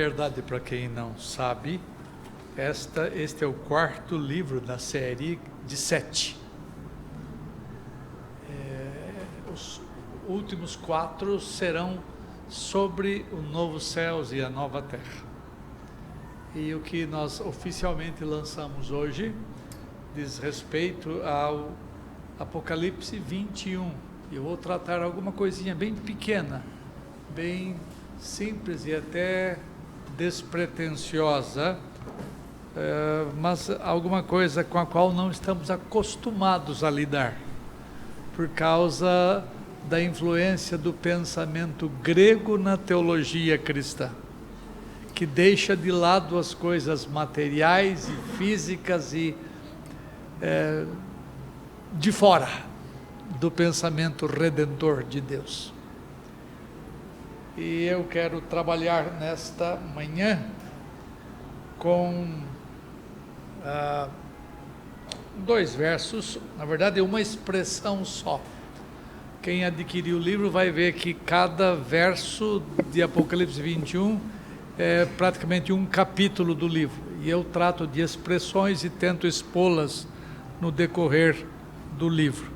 verdade, para quem não sabe, este é o quarto livro da série de 7. Os últimos 4 serão sobre o novo céus e a nova terra. E o que nós oficialmente lançamos hoje diz respeito ao Apocalipse 21. Eu vou tratar alguma coisinha bem pequena, bem simples e até despretensiosa, mas alguma coisa com a qual não estamos acostumados a lidar, por causa da influência do pensamento grego na teologia cristã, que deixa de lado as coisas materiais e físicas e de fora do pensamento redentor de Deus. E eu quero trabalhar nesta manhã com 2 versos, na verdade uma expressão só. Quem adquirir o livro vai ver que cada verso de Apocalipse 21 é praticamente um capítulo do livro, e eu trato de expressões e tento expô-las no decorrer do livro.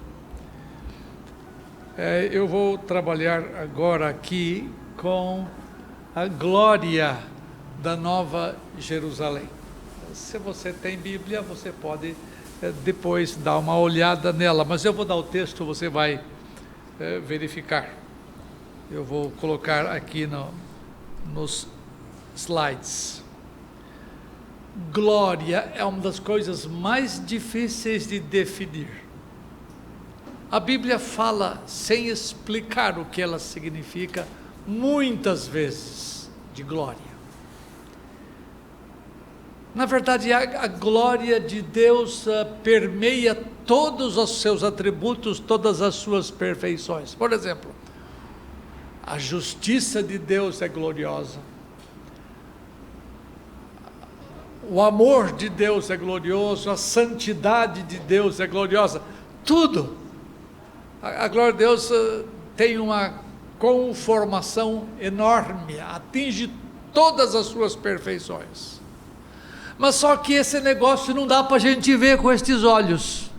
Eu vou trabalhar agora aqui com a glória da Nova Jerusalém. Se você tem Bíblia, você pode depois dar uma olhada nela, mas eu vou dar o texto, você vai verificar. Eu vou colocar aqui nos slides. Glória é uma das coisas mais difíceis de definir. A Bíblia fala sem explicar o que ela significa, muitas vezes, de glória. Na verdade, a glória de Deus permeia todos os seus atributos, todas as suas perfeições. Por exemplo, a justiça de Deus é gloriosa. O amor de Deus é glorioso, a santidade de Deus é gloriosa. Tudo. A glória de Deus tem uma conformação enorme, atinge todas as suas perfeições. Mas só que esse negócio não dá para a gente ver com estes olhos.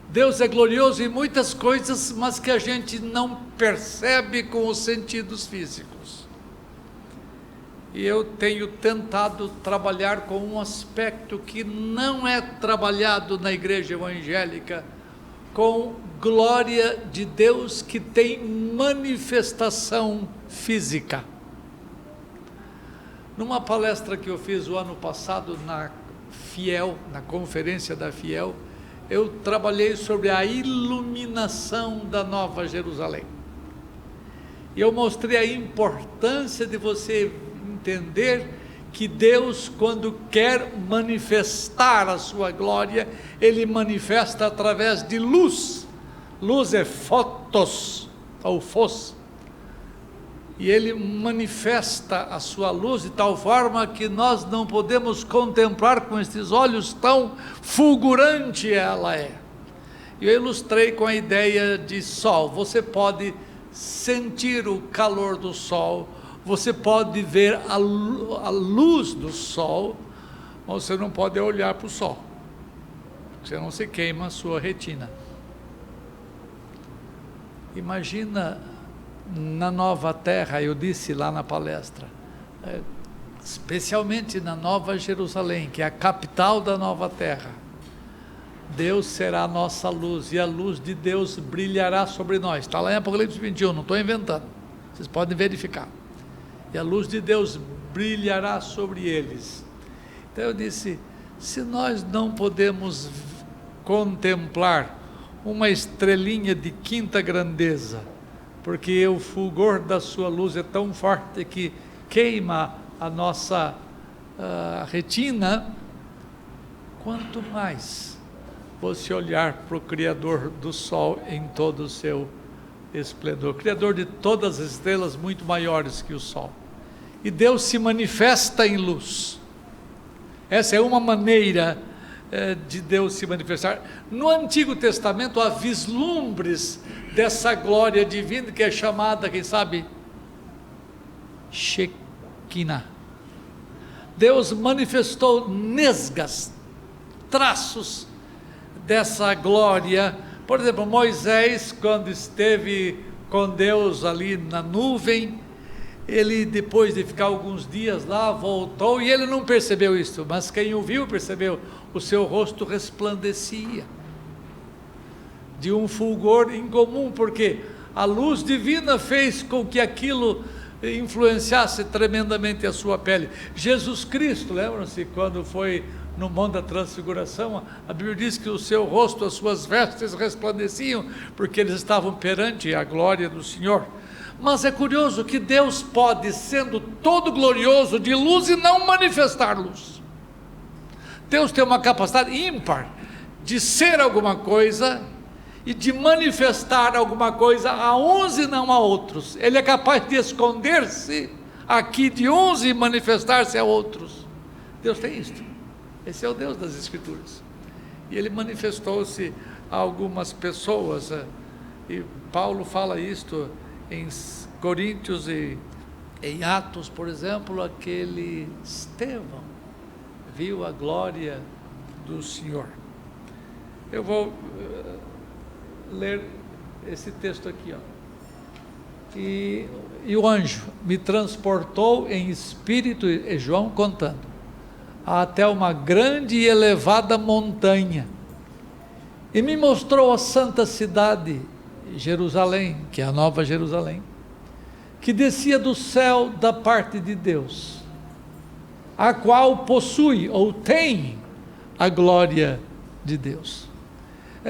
Deus é glorioso em muitas coisas, mas que a gente não percebe com os sentidos físicos. E eu tenho tentado trabalhar com um aspecto que não é trabalhado na igreja evangélica, com glória de Deus que tem manifestação física. Numa palestra que eu fiz o ano passado na Fiel, na conferência da Fiel, eu trabalhei sobre a iluminação da Nova Jerusalém. E eu mostrei a importância de você entender que Deus, quando quer manifestar a sua glória, Ele manifesta através de luz. Luz é fotos, ou fos. E Ele manifesta a sua luz de tal forma que nós não podemos contemplar com estes olhos, tão fulgurante ela é. Eu ilustrei com a ideia de sol. Você pode sentir o calor do sol, você pode ver a luz do sol, mas você não pode olhar para o sol, senão você queima a sua retina. Imagina na nova terra, eu disse lá na palestra, especialmente na Nova Jerusalém, que é a capital da nova terra, Deus será a nossa luz, e a luz de Deus brilhará sobre nós. Está lá em Apocalipse 21, não estou inventando, vocês podem verificar. E a luz de Deus brilhará sobre eles. Então eu disse, se nós não podemos contemplar uma estrelinha de quinta grandeza, porque o fulgor da sua luz é tão forte que queima a nossa retina, quanto mais você olhar para o Criador do Sol em todo o seu esplendor, Criador de todas as estrelas muito maiores que o Sol. E Deus se manifesta em luz. Essa é uma maneira de Deus se manifestar. No Antigo Testamento há vislumbres dessa glória divina que é chamada, quem sabe, Shekinah. Deus manifestou nesgas, traços dessa glória. Por exemplo, Moisés, quando esteve com Deus ali na nuvem, ele, depois de ficar alguns dias lá, voltou, e ele não percebeu isso, mas quem o viu percebeu, o seu rosto resplandecia de um fulgor incomum, porque a luz divina fez com que aquilo influenciasse tremendamente a sua pele. Jesus Cristo, lembram-se, quando foi no Monte da Transfiguração, a Bíblia diz que o seu rosto, as suas vestes resplandeciam, porque eles estavam perante a glória do Senhor. Mas é curioso que Deus pode, sendo todo glorioso, de luz e não manifestar luz. Deus tem uma capacidade ímpar de ser alguma coisa e de manifestar alguma coisa a uns e não a outros. Ele é capaz de esconder-se aqui de uns e manifestar-se a outros. Deus tem isto. Esse é o Deus das Escrituras. E ele manifestou-se a algumas pessoas, e Paulo fala isto em Coríntios e em Atos, por exemplo, aquele Estevão viu a glória do Senhor. Eu vou ler esse texto aqui, ó. E o anjo me transportou em espírito, e João contando, até uma grande e elevada montanha, e me mostrou a santa cidade, Jerusalém, que é a nova Jerusalém, que descia do céu da parte de Deus, a qual possui ou tem a glória de Deus.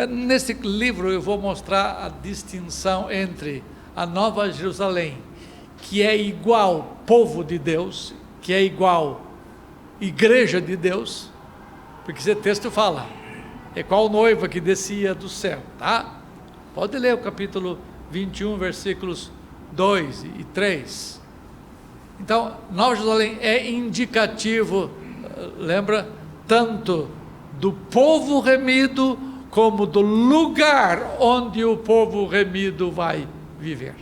Nesse livro eu vou mostrar a distinção entre a nova Jerusalém, que é igual povo de Deus, que é igual igreja de Deus, porque esse texto fala, é qual noiva que descia do céu, tá? Pode ler o capítulo 21, versículos 2 e 3. Então, Nova Jerusalém é indicativo, lembra, tanto do povo remido, como do lugar onde o povo remido vai viver.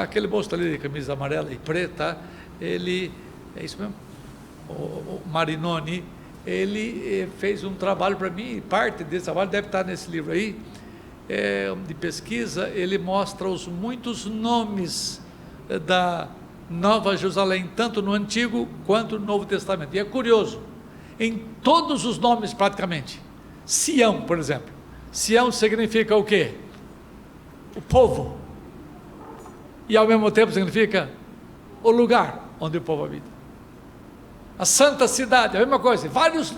Aquele moço ali de camisa amarela e preta, ele, é isso mesmo? O Marinoni, ele fez um trabalho para mim, parte desse trabalho deve estar nesse livro aí, de pesquisa. Ele mostra os muitos nomes da Nova Jerusalém, tanto no Antigo quanto no Novo Testamento, e é curioso, em todos os nomes praticamente, Sião, por exemplo, Sião significa o quê? O povo, e ao mesmo tempo significa o lugar onde o povo habita. A santa cidade, a mesma coisa, vários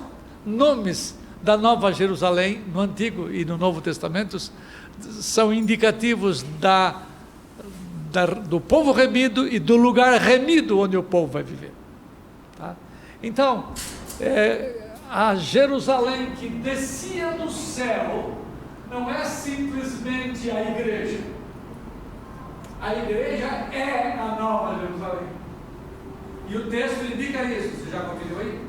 nomes da Nova Jerusalém, no Antigo e no Novo Testamento, são indicativos do povo remido e do lugar remido onde o povo vai viver. Tá? Então, a Jerusalém que descia do céu, não é simplesmente a igreja. A igreja é a Nova Jerusalém. E o texto indica isso. Você já conferiu aí?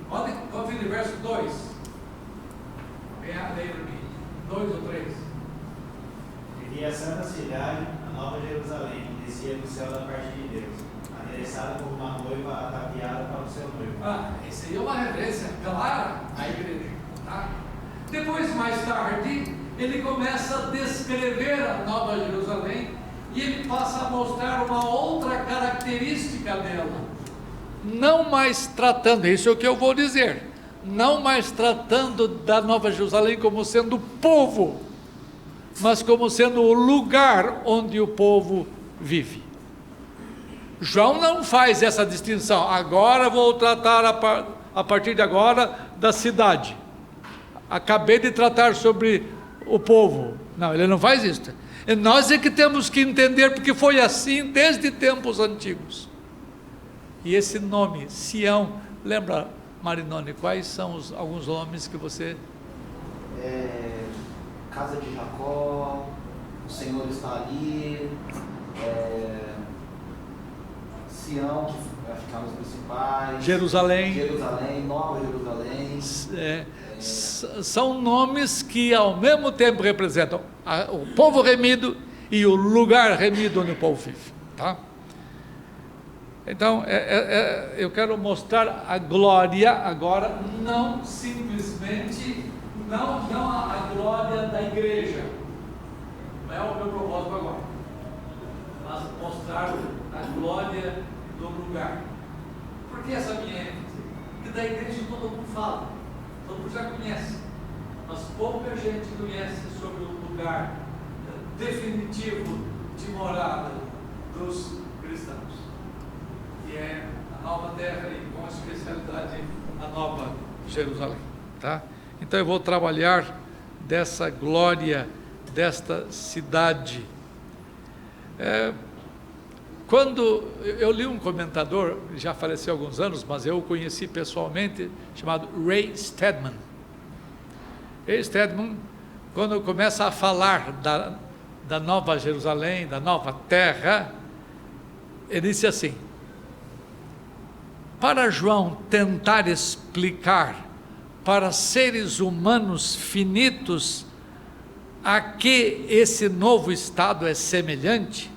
Pode conferir, verso 2. Vem a ler para mim. 2 ou 3. E vi a santa cidade, a Nova Jerusalém, que descia do céu da parte de Deus, adereçada como uma noiva ataviada para o seu noivo. Essa aí é uma referência clara à igreja. Tá? Depois, mais tarde, ele começa a descrever a Nova Jerusalém, e ele passa a mostrar uma outra característica dela, não mais tratando, isso é o que eu vou dizer, não mais tratando da Nova Jerusalém como sendo povo, mas como sendo o lugar onde o povo vive. João não faz essa distinção, agora vou tratar a partir de agora da cidade, acabei de tratar sobre o povo. Não, ele não faz isso. E nós é que temos que entender, porque foi assim desde tempos antigos. E esse nome, Sião, lembra, Marinoni, quais são alguns nomes que você... Casa de Jacó, o Senhor está ali, Sião, que acho que é um dos principais, Jerusalém, Nova Jerusalém. São nomes que ao mesmo tempo representam o povo remido e o lugar remido onde o povo vive. tá? Então, eu quero mostrar a glória agora, não simplesmente, não a glória da igreja, não é o meu propósito agora, mas mostrar a glória do lugar. Por que essa minha ênfase? Porque da igreja todo mundo fala, todo mundo já conhece, mas pouca gente conhece sobre o lugar definitivo de morada dos cristãos, que é a nova terra e com especialidade a nova Jerusalém, tá? Então eu vou trabalhar dessa glória desta cidade. Quando eu li um comentador, já faleceu há alguns anos, mas eu o conheci pessoalmente, chamado Ray Stedman. Ray Stedman, quando começa a falar da nova Jerusalém, da nova terra, ele disse assim: para João tentar explicar para seres humanos finitos a que esse novo estado é semelhante,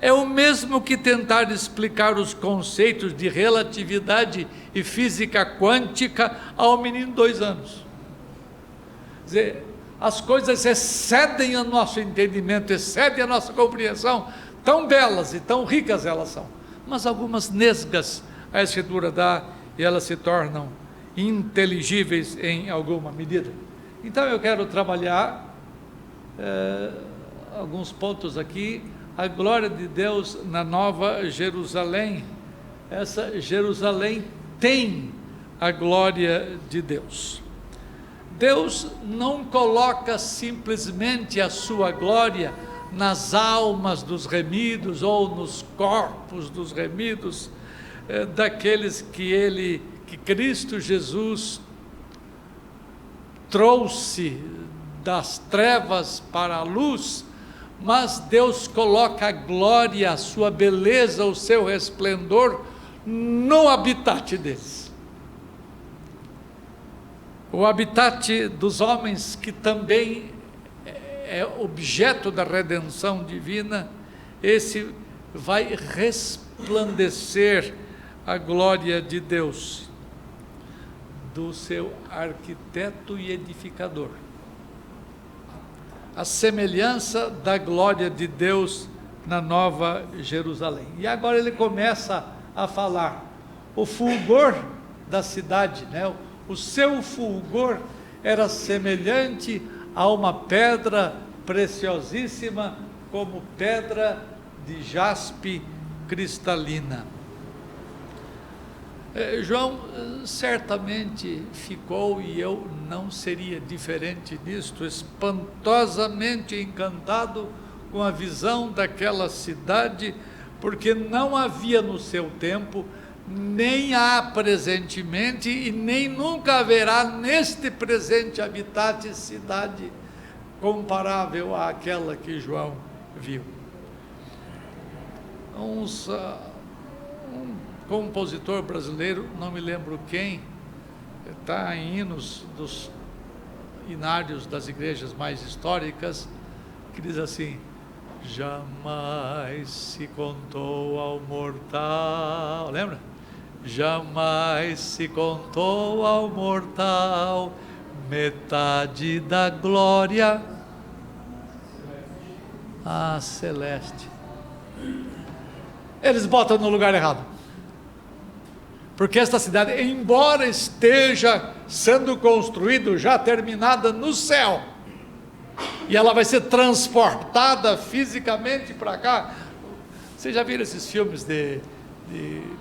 é o mesmo que tentar explicar os conceitos de relatividade e física quântica ao menino de 2 anos. Quer dizer, as coisas excedem o nosso entendimento, excedem a nossa compreensão, tão belas e tão ricas elas são, mas algumas nesgas a Escritura dá e elas se tornam inteligíveis em alguma medida. Então eu quero trabalhar alguns pontos aqui. A glória de Deus na nova Jerusalém. Essa Jerusalém tem a glória de Deus. Deus não coloca simplesmente a sua glória nas almas dos remidos ou nos corpos dos remidos, daqueles que Cristo Jesus trouxe das trevas para a luz, mas Deus coloca a glória, a sua beleza, o seu resplendor no habitat deles. O habitat dos homens, que também é objeto da redenção divina, esse vai resplandecer a glória de Deus, do seu arquiteto e edificador. A semelhança da glória de Deus na nova Jerusalém. E agora ele começa a falar o fulgor da cidade, né? O seu fulgor era semelhante a uma pedra preciosíssima, como pedra de jaspe cristalina. João certamente ficou, e eu não seria diferente disto, espantosamente encantado com a visão daquela cidade, porque não havia no seu tempo, nem há presentemente e nem nunca haverá neste presente habitat cidade comparável àquela que João viu. Um compositor brasileiro, não me lembro quem, está em hinos dos inários das igrejas mais históricas, que diz assim: jamais se contou ao mortal, lembra? Jamais se contou ao mortal metade da glória celeste. Eles botam no lugar errado, porque esta cidade, embora esteja sendo construída, já terminada no céu, e ela vai ser transportada fisicamente para cá. Vocês já viram esses filmes de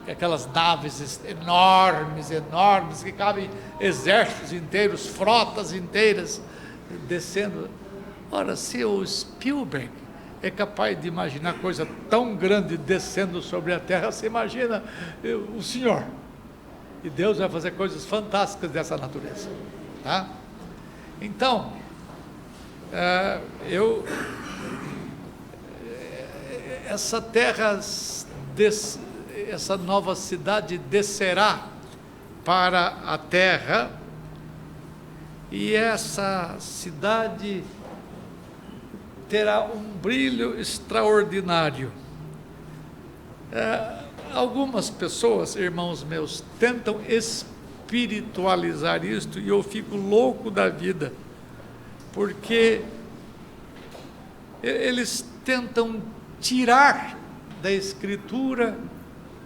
aquelas naves enormes, que cabem exércitos inteiros, frotas inteiras descendo? Ora, se o Spielberg é capaz de imaginar coisa tão grande descendo sobre a terra, você imagina o Senhor. E Deus vai fazer coisas fantásticas dessa natureza, tá? Então, essa terra, essa nova cidade descerá para a terra, e essa cidade terá um brilho extraordinário. Algumas pessoas, irmãos meus, tentam espiritualizar isto e eu fico louco da vida, porque eles tentam tirar da Escritura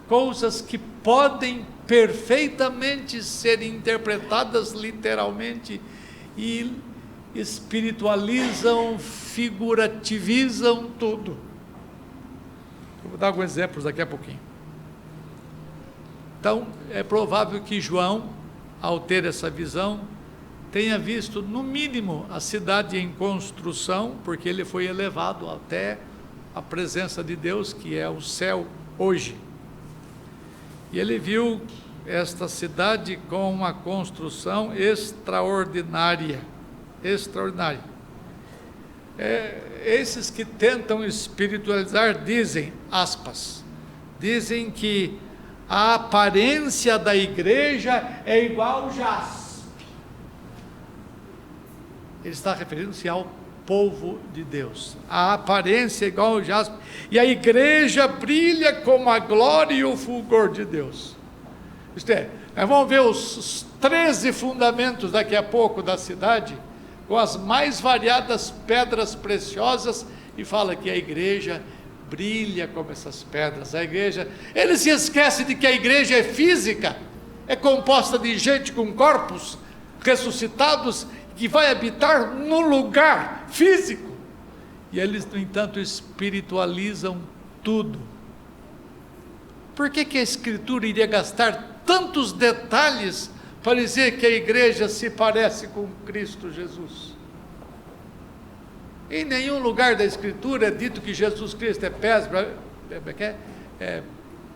coisas que podem perfeitamente ser interpretadas literalmente e espiritualizam, figurativizam tudo. Eu vou dar alguns exemplos daqui a pouquinho. Então, é provável que João, ao ter essa visão, tenha visto, no mínimo, a cidade em construção, porque ele foi elevado até a presença de Deus, que é o céu hoje. E ele viu esta cidade com uma construção extraordinária. Extraordinária. Esses que tentam espiritualizar dizem, aspas, dizem que a aparência da igreja é igual ao jaspe. Ele está referindo-se ao povo de Deus. A aparência é igual ao jaspe, e a igreja brilha como a glória e o fulgor de Deus. Isto é, nós vamos ver os 13 fundamentos daqui a pouco da cidade, com as mais variadas pedras preciosas, e fala que a igreja brilha como essas pedras. A igreja, ele se esquece de que a igreja é física, é composta de gente com corpos ressuscitados, que vai habitar no lugar físico, e eles, no entanto, espiritualizam tudo. Por que a Escritura iria gastar tantos detalhes para dizer que a igreja se parece com Cristo Jesus? Em nenhum lugar da Escritura é dito que Jesus Cristo é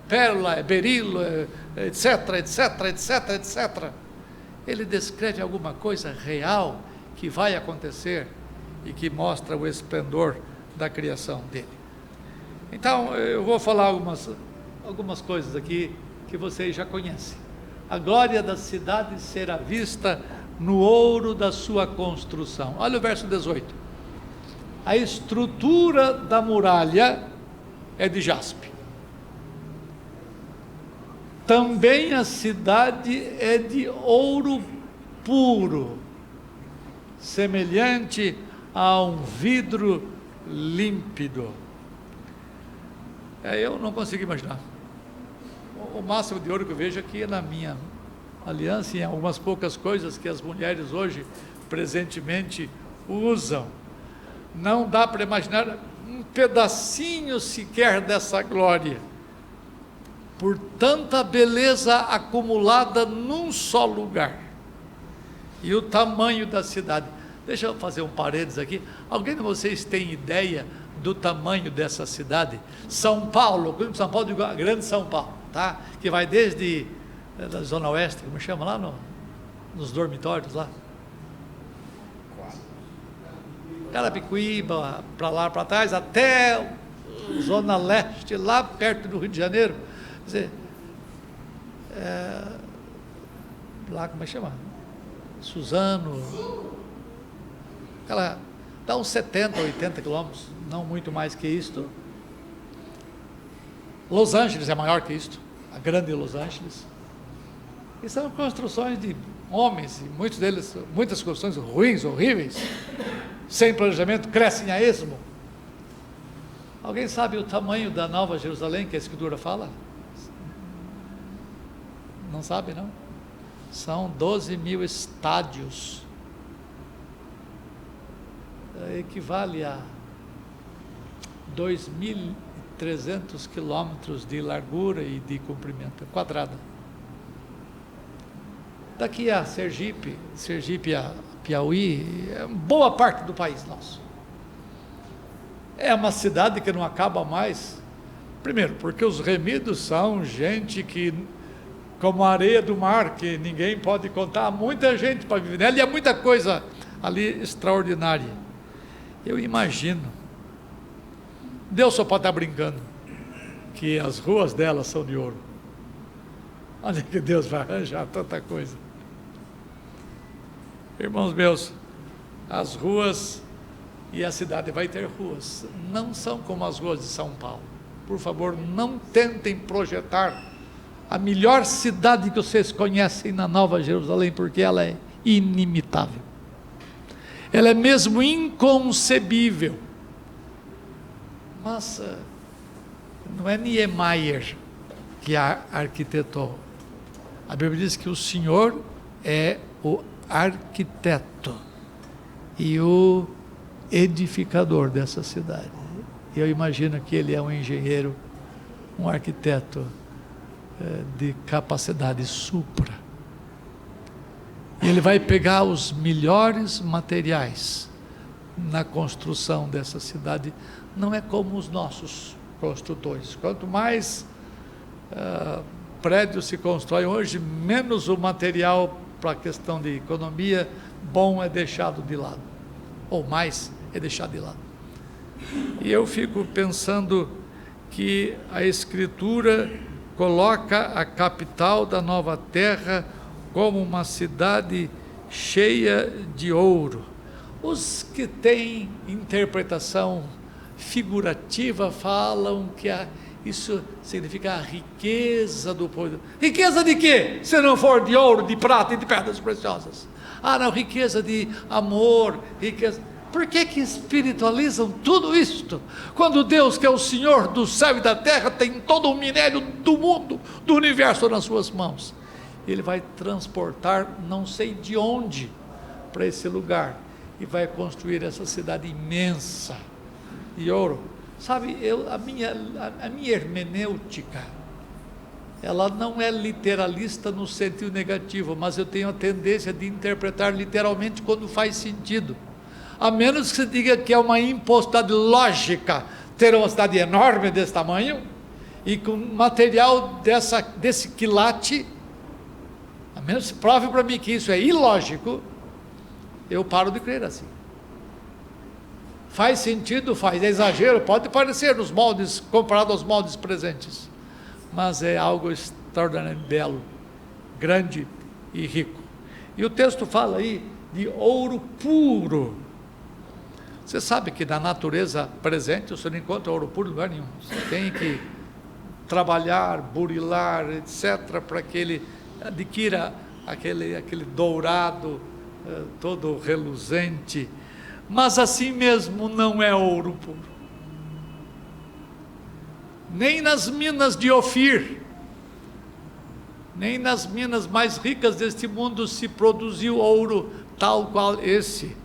pérola, é berilo, etc, etc, etc, etc. Ele descreve alguma coisa real que vai acontecer e que mostra o esplendor da criação dele. Então, eu vou falar algumas coisas aqui que vocês já conhecem. A glória da cidade será vista no ouro da sua construção. Olha o verso 18. A estrutura da muralha é de jaspe. Também a cidade é de ouro puro, semelhante a um vidro límpido. Eu não consigo imaginar. O máximo de ouro que eu vejo aqui é na minha aliança, e em algumas poucas coisas que as mulheres hoje, presentemente, usam. Não dá para imaginar um pedacinho sequer dessa glória, por tanta beleza acumulada num só lugar, e o tamanho da cidade. Deixa eu fazer um parênteses aqui. Alguém de vocês tem ideia do tamanho dessa cidade? São Paulo, São Paulo, digo, a grande São Paulo, tá? Que vai desde da Zona Oeste, como chama lá, nos dormitórios lá, Carapicuíba, para lá, para trás, até Zona Leste, lá perto do Rio de Janeiro. Quer dizer, lá, como é que chama? Suzano, ela dá uns 70, 80 quilômetros, não muito mais que isto. Los Angeles é maior que isto, a grande Los Angeles. E são construções de homens, e muitos deles, muitas construções ruins, horríveis, sem planejamento, crescem a esmo. Alguém sabe o tamanho da Nova Jerusalém que a Escritura fala? Não sabe, não? São 12 mil estádios. Equivale a 2.300 quilômetros de largura e de comprimento, quadrada. Daqui a Sergipe a Piauí, boa parte do país nosso. É uma cidade que não acaba mais. Primeiro, porque os remidos são gente que, como a areia do mar, que ninguém pode contar, muita gente para viver nela, e há muita coisa ali extraordinária. Eu imagino, Deus só pode estar brincando, que as ruas dela são de ouro. Olha que Deus vai arranjar tanta coisa. Irmãos meus, as ruas, e a cidade vai ter ruas, não são como as ruas de São Paulo. por favor, não tentem projetar a melhor cidade que vocês conhecem na Nova Jerusalém, porque ela é inimitável. Ela é mesmo inconcebível. Mas não é Niemeyer que a arquitetou. A Bíblia diz que o Senhor é o arquiteto e o edificador dessa cidade. Eu imagino que ele é um engenheiro, um arquiteto de capacidade supra. Ele vai pegar os melhores materiais na construção dessa cidade. Não é como os nossos construtores. Quanto mais prédios se constroem hoje, menos o material para a questão de economia bom é deixado de lado, ou mais é deixado de lado. E eu fico pensando que a Escritura coloca a capital da nova terra como uma cidade cheia de ouro. Os que têm interpretação figurativa falam que isso significa a riqueza do povo. Riqueza de quê? Se não for de ouro, de prata e de pedras preciosas. Ah, não, riqueza de amor, riqueza... Por que espiritualizam tudo isto? Quando Deus, que é o Senhor do céu e da terra, tem todo o minério do mundo, do universo nas suas mãos. Ele vai transportar não sei de onde para esse lugar e vai construir essa cidade imensa de ouro. Sabe, a minha hermenêutica, ela não é literalista no sentido negativo, mas eu tenho a tendência de interpretar literalmente quando faz sentido. A menos que você diga que é uma impossibilidade lógica ter uma cidade enorme desse tamanho e com material desse quilate, a menos que prove para mim que isso é ilógico, eu paro de crer assim. Faz sentido, faz, é exagero, pode parecer nos moldes, comparado aos moldes presentes, mas é algo extraordinariamente belo, grande e rico. E o texto fala aí de ouro puro. Você sabe que na natureza presente você não encontra ouro puro em lugar nenhum. Você tem que trabalhar, burilar, etc., para que ele adquira aquele dourado todo reluzente. Mas assim mesmo não é ouro puro. Nem nas minas de Ofir, nem nas minas mais ricas deste mundo se produziu ouro tal qual esse,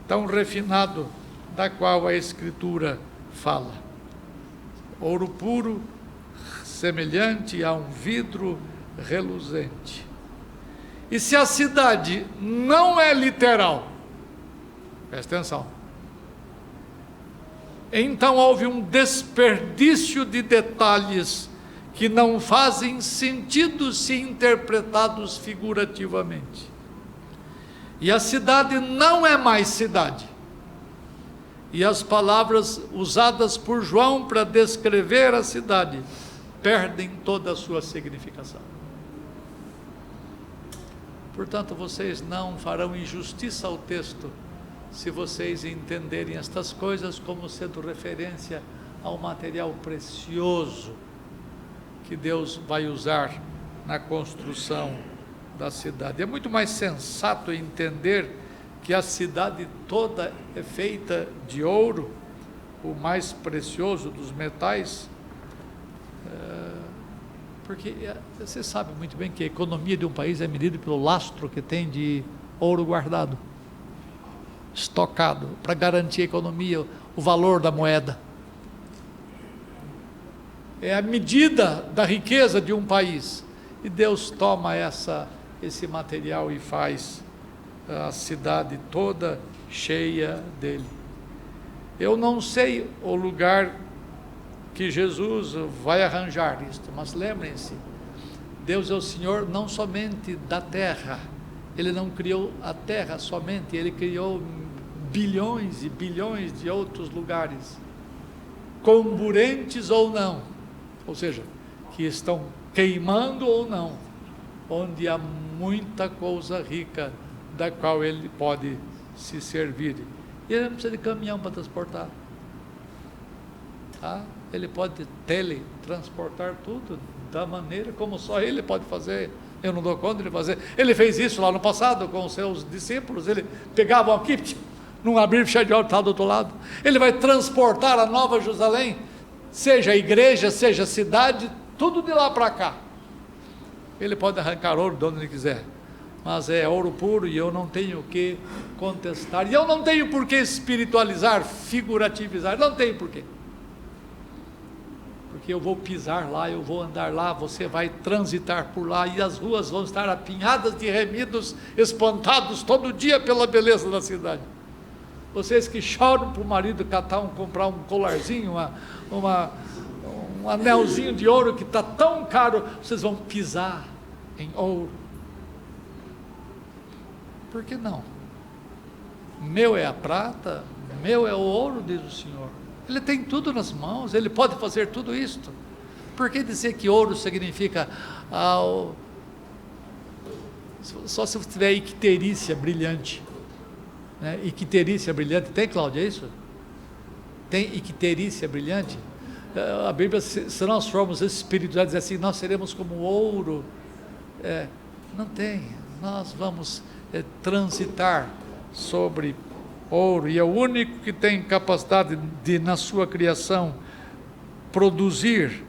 tão refinado, da qual a Escritura fala. Ouro puro, semelhante a um vidro reluzente. E se a cidade não é literal, presta atenção, então houve um desperdício de detalhes que não fazem sentido se interpretados figurativamente. E a cidade não é mais cidade. E as palavras usadas por João para descrever a cidade perdem toda a sua significação. Portanto, vocês não farão injustiça ao texto se vocês entenderem estas coisas como sendo referência ao material precioso que Deus vai usar na construção da cidade. É muito mais sensato entender que a cidade toda é feita de ouro, o mais precioso dos metais, porque você sabe muito bem que a economia de um país é medida pelo lastro que tem de ouro guardado, estocado, para garantir a economia, o valor da moeda. É a medida da riqueza de um país. E Deus toma esse material e faz a cidade toda cheia dele. Eu não sei o lugar que Jesus vai arranjar isto, mas lembrem-se, Deus é o Senhor não somente da terra, Ele não criou a terra somente, Ele criou bilhões e bilhões de outros lugares, comburentes ou não, ou seja, que estão queimando ou não, onde há muita coisa rica da qual ele pode se servir. E ele não precisa de caminhão para transportar. Tá? Ele pode teletransportar tudo da maneira como só Ele pode fazer. Eu não dou conta de fazer. Ele fez isso lá no passado com os seus discípulos. Ele pegava aqui, num abrir e fechar de olhos, estava do outro lado. Ele vai transportar a Nova Jerusalém, seja a igreja, seja a cidade, tudo de lá para cá. Ele pode arrancar ouro de onde ele quiser, mas é ouro puro, e eu não tenho que contestar, e eu não tenho por que espiritualizar, figurativizar, não tenho por quê, porque eu vou pisar lá, eu vou andar lá, você vai transitar por lá, e as ruas vão estar apinhadas de remidos espantados todo dia pela beleza da cidade. Vocês que choram para o marido comprar um colarzinho, um anelzinho de ouro que está tão caro, vocês vão pisar em ouro. Por que não? Meu é a prata, meu é o ouro, diz o Senhor. Ele tem tudo nas mãos, Ele pode fazer tudo isto. Por que dizer que ouro significa só se você tiver icterícia brilhante, né? Icterícia brilhante, tem, Cláudia, é isso? Tem icterícia brilhante? A Bíblia, se nós formos espirituais, diz assim, nós seremos como ouro. Não tem, nós vamos transitar sobre ouro, e é o único que tem capacidade de, na sua criação, produzir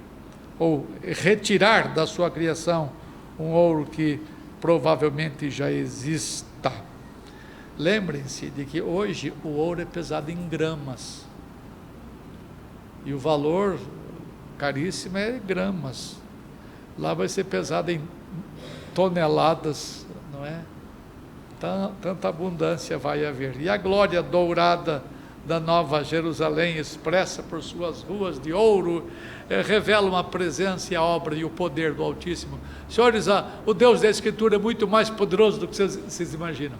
ou retirar da sua criação um ouro que provavelmente já exista. Lembrem-se de que hoje o ouro é pesado em gramas, e o valor caríssimo é gramas. Lá vai ser pesado em toneladas, não é? Tanta abundância vai haver. E a glória dourada da Nova Jerusalém, expressa por suas ruas de ouro, revela uma presença e a obra e o poder do Altíssimo. Senhores, o Deus da Escritura é muito mais poderoso do que vocês imaginam,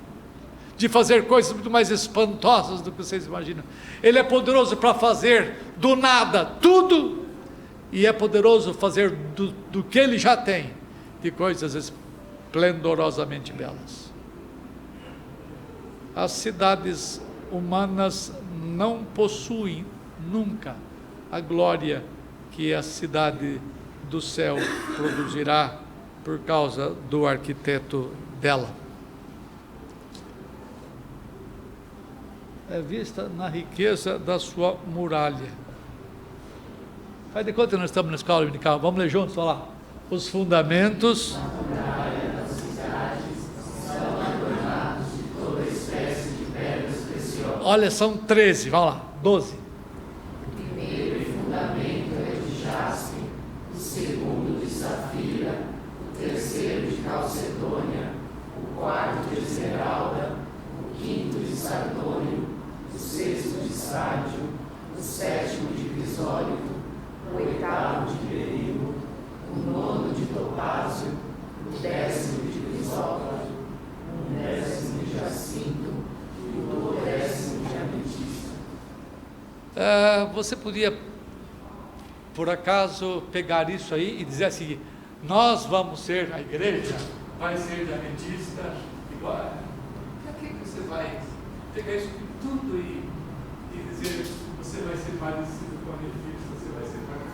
de fazer coisas muito mais espantosas do que vocês imaginam. Ele é poderoso para fazer do nada tudo, e é poderoso fazer do que Ele já tem, de coisas esplendorosamente belas. As cidades humanas não possuem nunca a glória que a cidade do céu produzirá por causa do arquiteto dela. É vista na riqueza da sua muralha. Faz de conta que nós estamos na escola dominical. Vamos ler juntos, olha lá. Os fundamentos da muralha das cidades são adornados de toda espécie de pedras preciosas. Olha, são 13, vamos lá, 12. O primeiro fundamento é de jaspe, o segundo de safira, o terceiro de calcedônia, o quarto de esmeralda, o quinto de sardônio, o sexto de sárdio, o sétimo de crisólito, o oitavo de berilo, o nono de topázio, o 10º de crisópraso, o 10º de jacinto e o 10º de ametista. Você podia, por acaso, pegar isso aí e dizer assim: nós vamos ser, a igreja vai ser de ametista igual. Para que você vai pegar isso tudo e dizer que você vai ser parecido com a ametista, você vai ser parecido?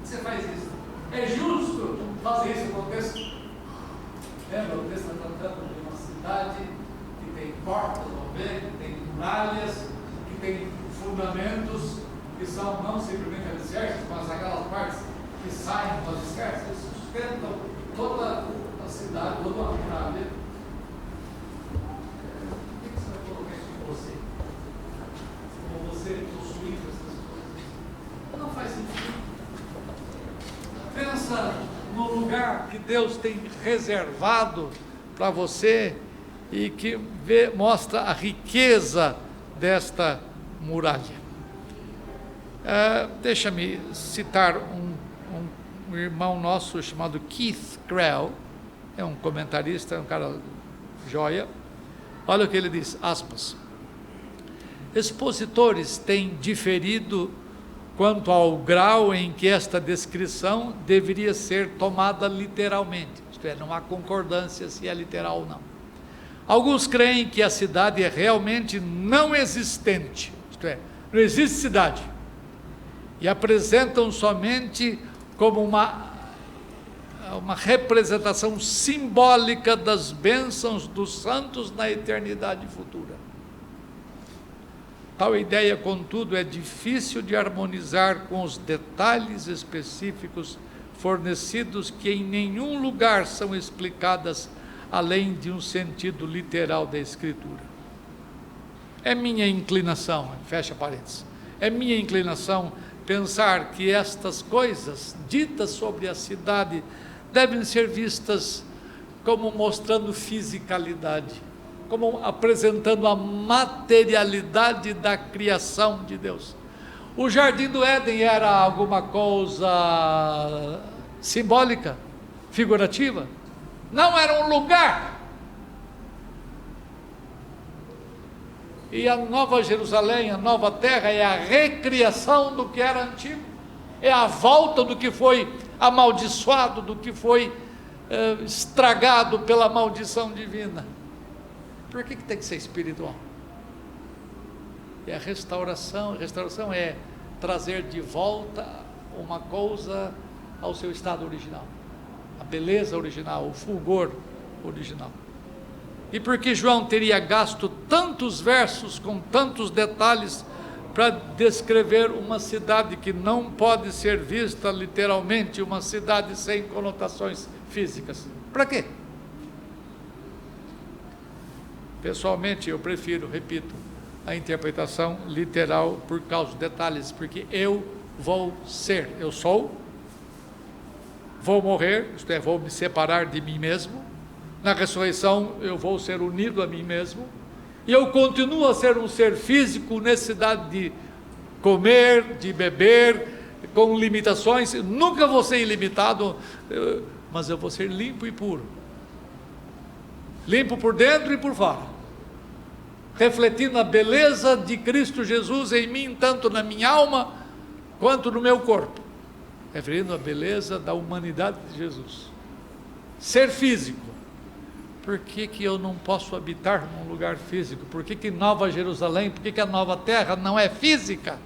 Você faz isso? É justo fazer isso no texto? Lembra, o texto está tratando de uma cidade que tem portas, que tem muralhas, que tem fundamentos que são não simplesmente alicerces, mas aquelas partes que saem dos alicerces, que sustentam toda a cidade, toda a muralha. O que você vai colocar isso em você? Como você possuir essas coisas? Não faz sentido. Pensa no lugar que Deus tem reservado para você e que mostra a riqueza desta muralha. Deixa-me citar um irmão nosso chamado Keith Creel, é um comentarista, é um cara joia. Olha o que ele diz, aspas: expositores têm diferido quanto ao grau em que esta descrição deveria ser tomada literalmente, isto é, não há concordância se é literal ou não. Alguns creem que a cidade é realmente não existente, isto é, não existe cidade, e apresentam somente como uma representação simbólica das bênçãos dos santos na eternidade futura. Tal ideia, contudo, é difícil de harmonizar com os detalhes específicos fornecidos que em nenhum lugar são explicadas além de um sentido literal da Escritura. É minha inclinação, fecha parênteses, é minha inclinação pensar que estas coisas ditas sobre a cidade devem ser vistas como mostrando fisicalidade, como apresentando a materialidade da criação de Deus. O Jardim do Éden era alguma coisa simbólica, figurativa? Não, era um lugar. E a Nova Jerusalém, a Nova Terra, é a recriação do que era antigo, é a volta do que foi amaldiçoado, do que foi estragado pela maldição divina. Por que tem que ser espiritual? É a restauração. A restauração é trazer de volta uma coisa ao seu estado original, a beleza original, o fulgor original. E por que João teria gasto tantos versos com tantos detalhes para descrever uma cidade que não pode ser vista literalmente, uma cidade sem conotações físicas? Para quê? Pessoalmente, eu prefiro, repito, a interpretação literal por causa dos detalhes, porque eu vou ser, eu sou, vou morrer, isto é, vou me separar de mim mesmo, na ressurreição eu vou ser unido a mim mesmo, e eu continuo a ser um ser físico, necessidade de comer, de beber, com limitações, nunca vou ser ilimitado, mas eu vou ser limpo e puro, limpo por dentro e por fora, refletindo a beleza de Cristo Jesus em mim, tanto na minha alma, quanto no meu corpo, referindo a beleza da humanidade de Jesus. Ser físico. Por que eu não posso habitar num lugar físico? Por que Nova Jerusalém, por que a Nova Terra não é física?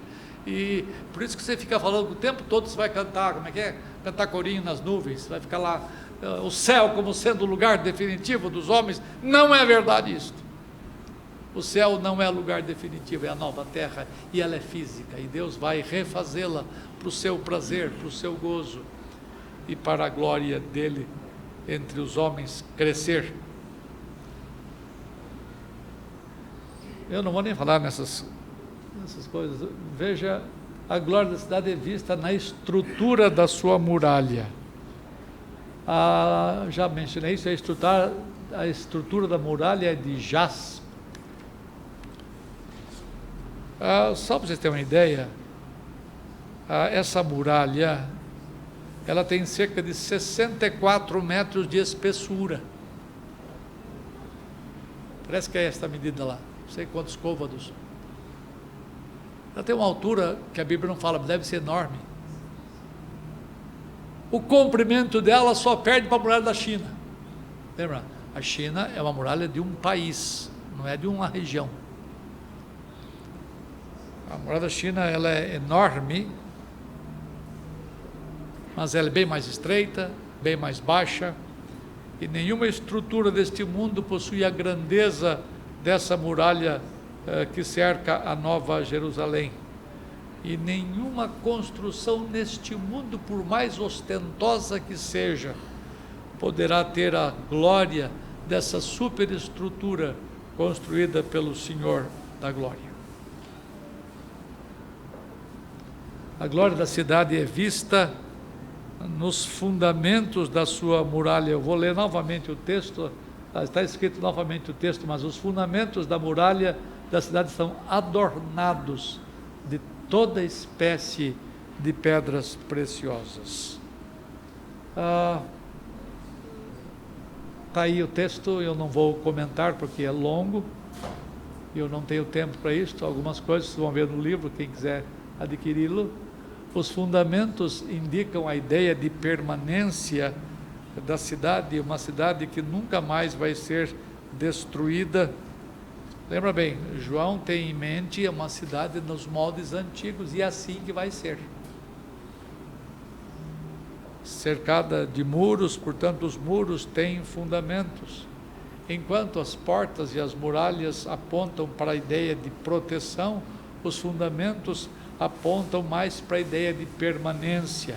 E por isso que você fica falando o tempo todo, você vai cantar, como é que é? Cantar corinho nas nuvens, vai ficar lá, o céu como sendo o lugar definitivo dos homens. Não é verdade isto. O céu não é lugar definitivo, é a nova terra, e ela é física, e Deus vai refazê-la para o seu prazer, para o seu gozo, e para a glória dele entre os homens crescer. Eu não vou nem falar nessas coisas. Veja, a glória da cidade é vista na estrutura da sua muralha. Já mencionei isso, a estrutura da muralha é de jaspe. Só para vocês terem uma ideia, essa muralha, ela tem cerca de 64 metros de espessura. Parece que é esta medida lá, não sei quantos côvados. Ela tem uma altura que a Bíblia não fala, mas deve ser enorme. O comprimento dela só perde para a muralha da China. Lembra? A China é uma muralha de um país, não é de uma região. A muralha da China, ela é enorme, mas ela é bem mais estreita, bem mais baixa, e nenhuma estrutura deste mundo possui a grandeza dessa muralha que cerca a Nova Jerusalém. E nenhuma construção neste mundo, por mais ostentosa que seja, poderá ter a glória dessa superestrutura construída pelo Senhor da glória. A glória da cidade é vista nos fundamentos da sua muralha. Eu vou ler novamente o texto, está escrito novamente o texto, mas os fundamentos da muralha da cidade estão adornados de toda espécie de pedras preciosas. Está aí o texto, eu não vou comentar porque é longo, eu não tenho tempo para isso, algumas coisas vocês vão ver no livro, quem quiser adquiri-lo. Os fundamentos indicam a ideia de permanência da cidade, uma cidade que nunca mais vai ser destruída. Lembra bem, João tem em mente uma cidade nos moldes antigos, e é assim que vai ser. cercada de muros, portanto os muros têm fundamentos. Enquanto as portas e as muralhas apontam para a ideia de proteção, os fundamentos apontam mais para a ideia de permanência.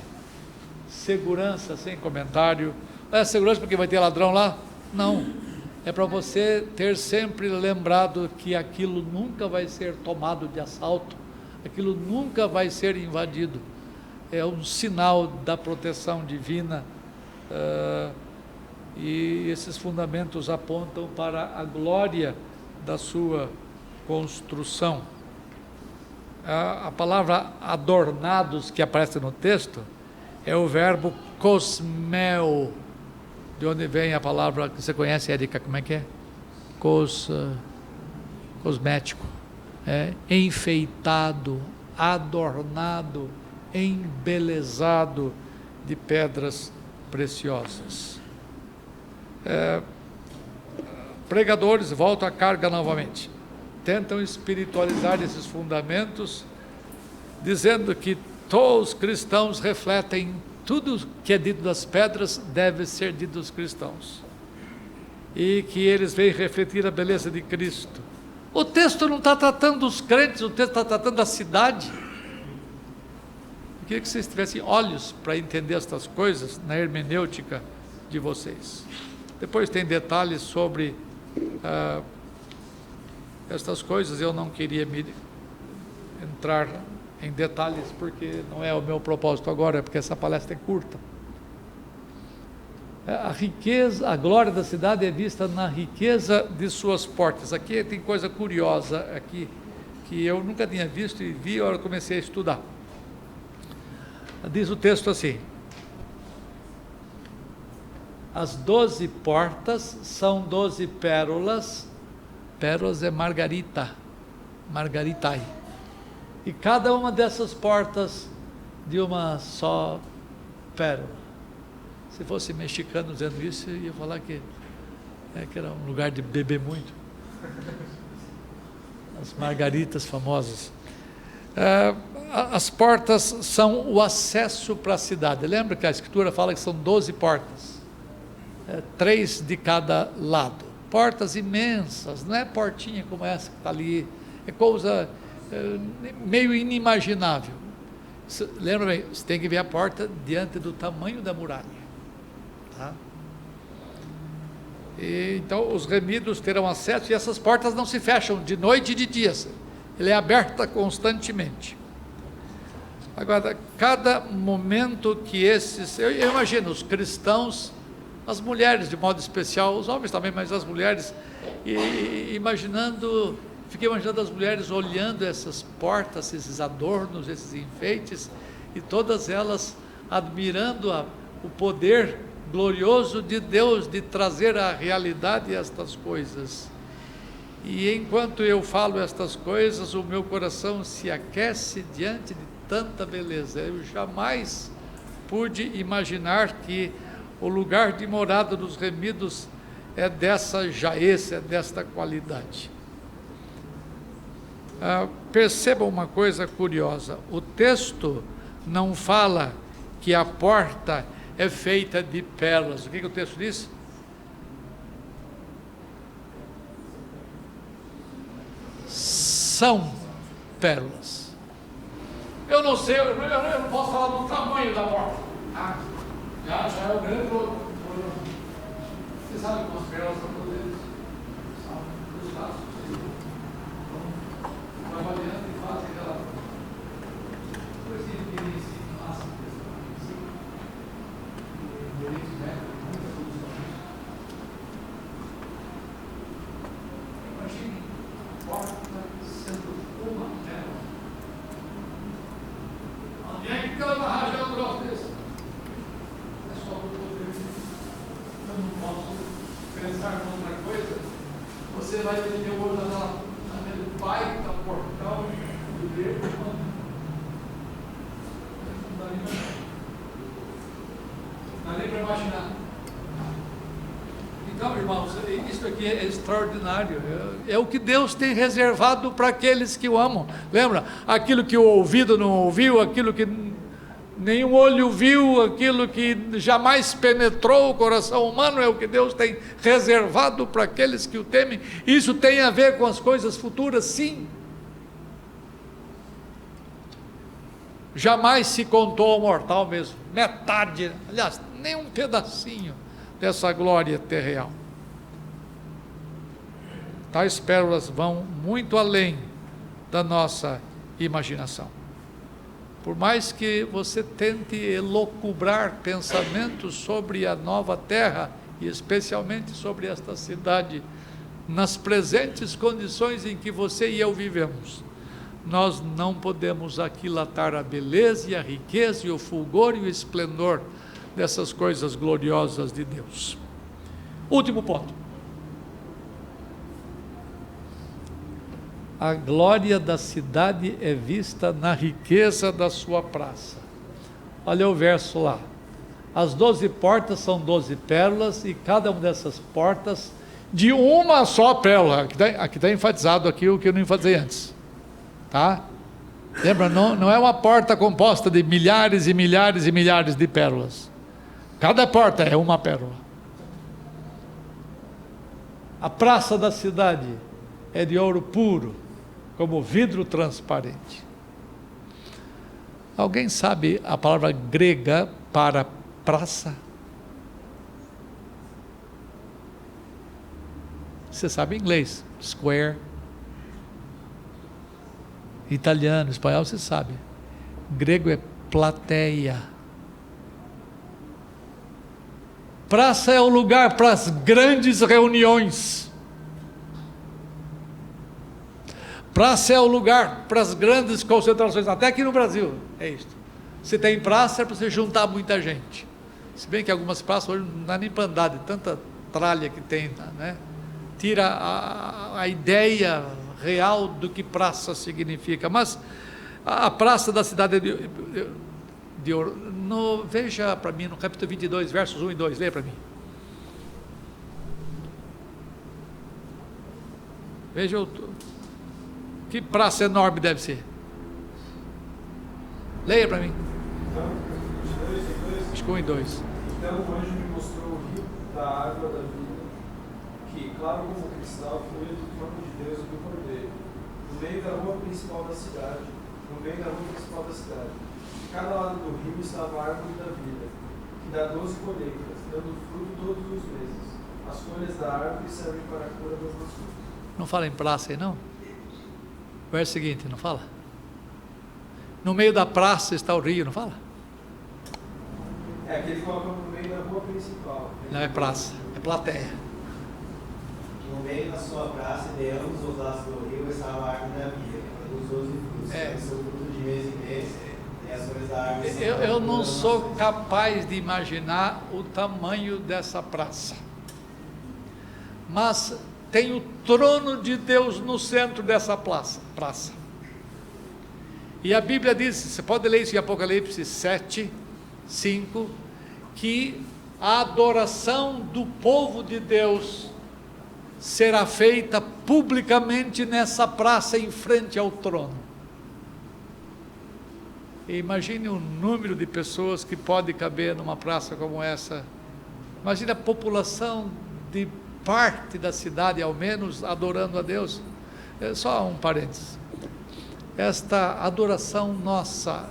Segurança, sem comentário. Não é segurança porque vai ter ladrão lá? Não. É para você ter sempre lembrado que aquilo nunca vai ser tomado de assalto, aquilo nunca vai ser invadido. É um sinal da proteção divina, e esses fundamentos apontam para a glória da sua construção. A palavra adornados que aparece no texto é o verbo cosmeo, de onde vem a palavra que você conhece, Érica, como é que é? Cosmético, enfeitado, adornado, embelezado de pedras preciosas. Pregadores, volto à carga novamente, tentam espiritualizar esses fundamentos, dizendo que todos os cristãos refletem tudo que é dito das pedras deve ser dito dos cristãos, e que eles vêm refletir a beleza de Cristo. O texto não está tratando dos crentes, o texto está tratando da cidade. Eu queria que vocês tivessem olhos para entender estas coisas na hermenêutica de vocês. Depois tem detalhes sobre estas coisas, eu não queria me entrar em detalhes, porque não é o meu propósito agora, porque essa palestra é curta. A riqueza, a glória da cidade é vista na riqueza de suas portas. Aqui tem coisa curiosa aqui, que eu nunca tinha visto e vi a hora que comecei a estudar. Diz o texto assim: as 12 portas são 12 pérolas, pérolas é margarita, margaritai, e cada uma dessas portas de uma só pérola. Se fosse mexicano dizendo isso, eu ia falar que era um lugar de beber muito. As margaritas famosas. As portas são o acesso para a cidade. Lembra que a Escritura fala que são 12 portas, 3 de cada lado. Portas imensas, não é portinha como essa que está ali, é coisa meio inimaginável. Lembra bem, você tem que ver a porta diante do tamanho da muralha. Tá? Então os remidos terão acesso, e essas portas não se fecham de noite e de dia, ela é aberta constantemente. Agora, cada momento que esses, eu imagino os cristãos, as mulheres de modo especial, os homens também, mas as mulheres, fiquei imaginando as mulheres olhando essas portas, esses adornos, esses enfeites, e todas elas admirando o poder glorioso de Deus de trazer à realidade estas coisas. E enquanto eu falo estas coisas, o meu coração se aquece diante de tanta beleza. Eu jamais pude imaginar que o lugar de morada dos remidos é dessa jaez, é desta qualidade. Perceba uma coisa curiosa, o texto não fala que a porta é feita de pérolas. O que o texto diz? São pérolas. Eu não sei, eu não posso falar do tamanho da porta. Já é o grande problema. Você sabe como as pérolas são poderes? Sabe? Os lados. Estão trabalhando e fazem aquela coisinha que nem se massa, imagine a porta sendo uma pérola. Onde é que ela vai rajar um troço desse? É só o poder. Eu não posso pensar em outra coisa. Você vai ter que olhar naquele baita portal do Deus. Não dá nem para imaginar. Então, irmãos, isso aqui é extraordinário. É o que Deus tem reservado para aqueles que o amam. Lembra? Aquilo que o ouvido não ouviu, aquilo que nenhum olho viu, aquilo que jamais penetrou o coração humano, é o que Deus tem reservado para aqueles que o temem. Isso tem a ver com as coisas futuras, sim. Jamais se contou ao mortal mesmo, metade, aliás, nem um pedacinho dessa glória terrenal. Tais pérolas vão muito além da nossa imaginação. Por mais que você tente elocubrar pensamentos sobre a nova terra, e especialmente sobre esta cidade, nas presentes condições em que você e eu vivemos, nós não podemos aquilatar a beleza e a riqueza e o fulgor e o esplendor dessas coisas gloriosas de Deus. Último ponto. A glória da cidade é vista na riqueza da sua praça. Olha o verso lá. As 12 portas são 12 pérolas, e cada uma dessas portas de uma só pérola. Aqui está enfatizado aqui o que eu não enfatizei antes. Tá? Lembra, não é uma porta composta de milhares e milhares e milhares de pérolas. Cada porta é uma pérola. A praça da cidade é de ouro puro, como vidro transparente. Alguém sabe a palavra grega para praça? Você sabe inglês, square. Italiano, espanhol, você sabe. Grego é plateia. Praça é o lugar para as grandes reuniões. Praça é o lugar para as grandes concentrações, até aqui no Brasil, é isto. Se tem praça é para você juntar muita gente. Se bem que algumas praças hoje não dá nem para andar, de tanta tralha que tem, né? Tira a ideia real do que praça significa. Mas a praça da cidade de ouro, veja para mim no capítulo 22, versos 1 e 2, leia para mim. Veja que praça enorme deve ser. Leia para mim. Acho que 1 e 2. Então o anjo me mostrou o rio da água da vida, que, claro como cristal, fluía do trono de Deus e do Cordeiro, no meio da rua principal da cidade, De cada lado do rio estava a árvore da vida, que dá 12 colheitas, dando fruto todos os meses. As folhas da árvore servem para a cura das nações. Não fala em praça aí, não? Verso seguinte, não fala? No meio da praça está o rio, não fala? É aquele que coloca no meio da rua principal. Não é praça, é plateia. No meio da sua praça, de ambos os lados do rio, estava a árvore da vida, que produz 12 frutos, seu fruto de mês em mês, e as folhas da árvore. Eu não sou capaz de imaginar o tamanho dessa praça. Mas tem o trono de Deus no centro dessa praça. E a Bíblia diz, você pode ler isso em Apocalipse 7, 5, que a adoração do povo de Deus será feita publicamente nessa praça em frente ao trono. E imagine o número de pessoas que pode caber numa praça como essa. Imagine a população de parte da cidade, ao menos, adorando a Deus. Só um parênteses. Esta adoração nossa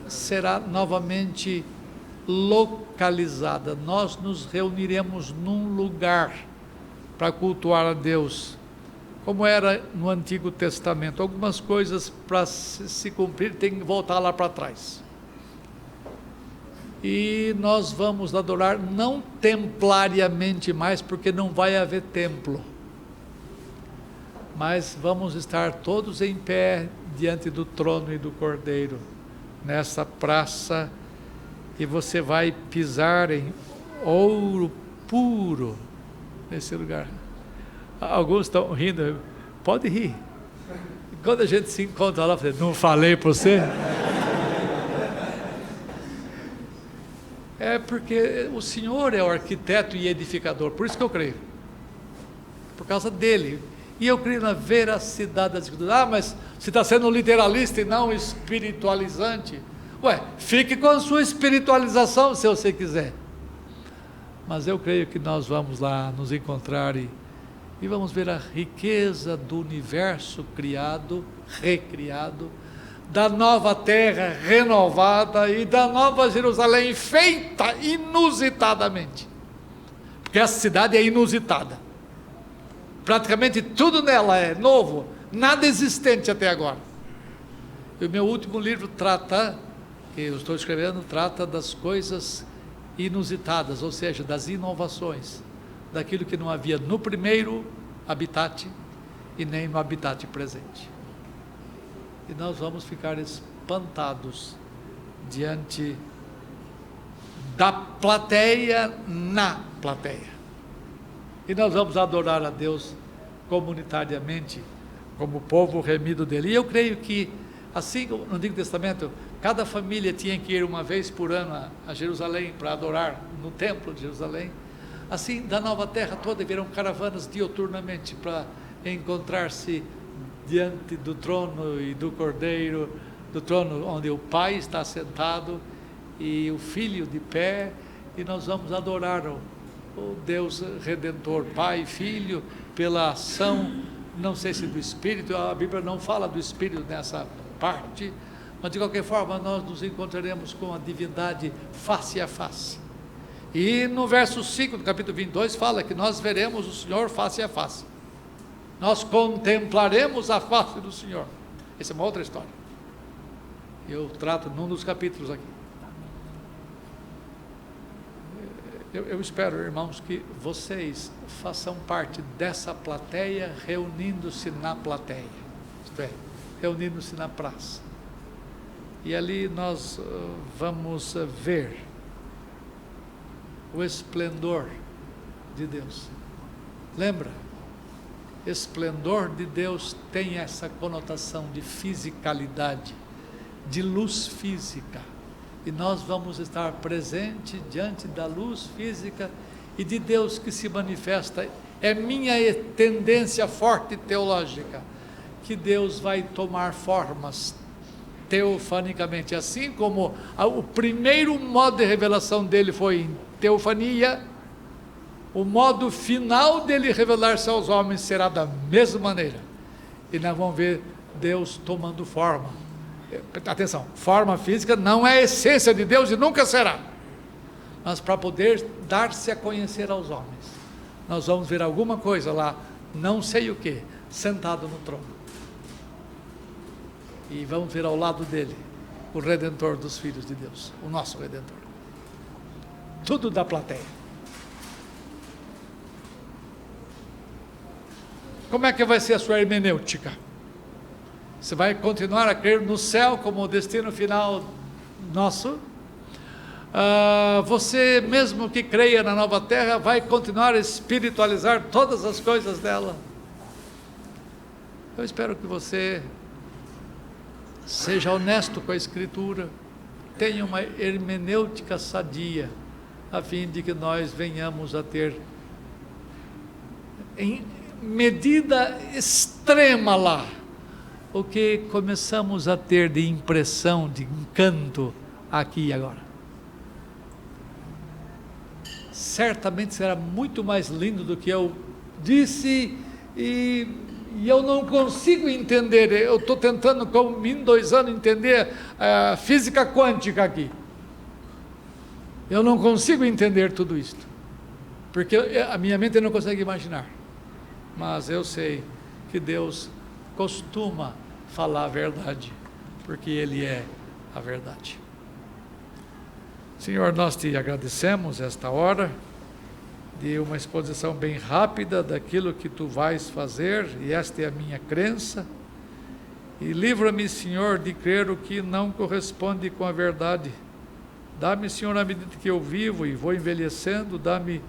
será novamente localizada. Nós nos reuniremos num lugar para cultuar a Deus, como era no Antigo Testamento. Algumas coisas para se cumprir tem que voltar lá para trás. E nós vamos adorar não templariamente mais, porque não vai haver templo, mas vamos estar todos em pé diante do trono e do Cordeiro, nessa praça, e você vai pisar em ouro puro nesse lugar. Alguns estão rindo, pode rir. Quando a gente se encontra lá, eu falei, não falei para você? É porque o Senhor é o arquiteto e edificador, por isso que eu creio, por causa dele. E eu creio na veracidade das escrituras. Mas você está sendo literalista e não espiritualizante. Fique com a sua espiritualização, se você quiser. Mas eu creio que nós vamos lá nos encontrar e vamos ver a riqueza do universo criado, recriado, da nova terra renovada e da nova Jerusalém feita inusitadamente. Porque essa cidade é inusitada. Praticamente tudo nela é novo, nada existente até agora. E o meu último livro que eu estou escrevendo, trata das coisas inusitadas, ou seja, das inovações, daquilo que não havia no primeiro habitat e nem no habitat presente. E nós vamos ficar espantados diante da plateia na plateia. E nós vamos adorar a Deus comunitariamente, como povo remido dele. E eu creio que, assim como no Antigo Testamento, cada família tinha que ir uma vez por ano a Jerusalém para adorar no templo de Jerusalém, assim da nova terra toda virão caravanas dioturnamente para encontrar-se diante do trono e do Cordeiro, do trono onde o Pai está sentado e o Filho de pé, e nós vamos adorar o Deus Redentor, Pai e Filho, pela ação, não sei se do Espírito, a Bíblia não fala do Espírito nessa parte, mas de qualquer forma nós nos encontraremos com a divindade face a face. E no verso 5 do capítulo 22 fala que nós veremos o Senhor face a face. Nós contemplaremos a face do Senhor. Essa é uma outra história. Eu trato num dos capítulos aqui. Eu espero, irmãos, que vocês façam parte dessa plateia, reunindo-se na plateia, isto é, reunindo-se na praça. E ali nós vamos ver o esplendor de Deus. Lembra? Esplendor de Deus tem essa conotação de fisicalidade, de luz física. E nós vamos estar presentes diante da luz física e de Deus que se manifesta. É minha tendência forte teológica, que Deus vai tomar formas teofanicamente, assim como o primeiro modo de revelação dele foi em teofania, o modo final dele revelar-se aos homens será da mesma maneira. E nós vamos ver Deus tomando forma. Atenção, forma física não é a essência de Deus e nunca será, mas para poder dar-se a conhecer aos homens, nós vamos ver alguma coisa lá, não sei o que, sentado no trono, e vamos ver ao lado dele o Redentor dos filhos de Deus, o nosso Redentor. Tudo da plateia. Como é que vai ser a sua hermenêutica? Você vai continuar a crer no céu como o destino final nosso? Você, mesmo que creia na nova terra, vai continuar a espiritualizar todas as coisas dela? Eu espero que você seja honesto com a Escritura, tenha uma hermenêutica sadia, a fim de que nós venhamos a ter, em medida extrema lá, o que começamos a ter de impressão, de encanto aqui e agora. Certamente será muito mais lindo do que eu disse, e eu não consigo entender. Eu estou tentando, como em 2 anos, entender a física quântica aqui. Eu não consigo entender tudo isto, porque a minha mente não consegue imaginar, mas eu sei que Deus costuma falar a verdade, porque Ele é a verdade. Senhor, nós te agradecemos esta hora de uma exposição bem rápida daquilo que Tu vais fazer, e esta é a minha crença, e livra-me, Senhor, de crer o que não corresponde com a verdade. Dá-me, Senhor, à medida que eu vivo e vou envelhecendo, dá-me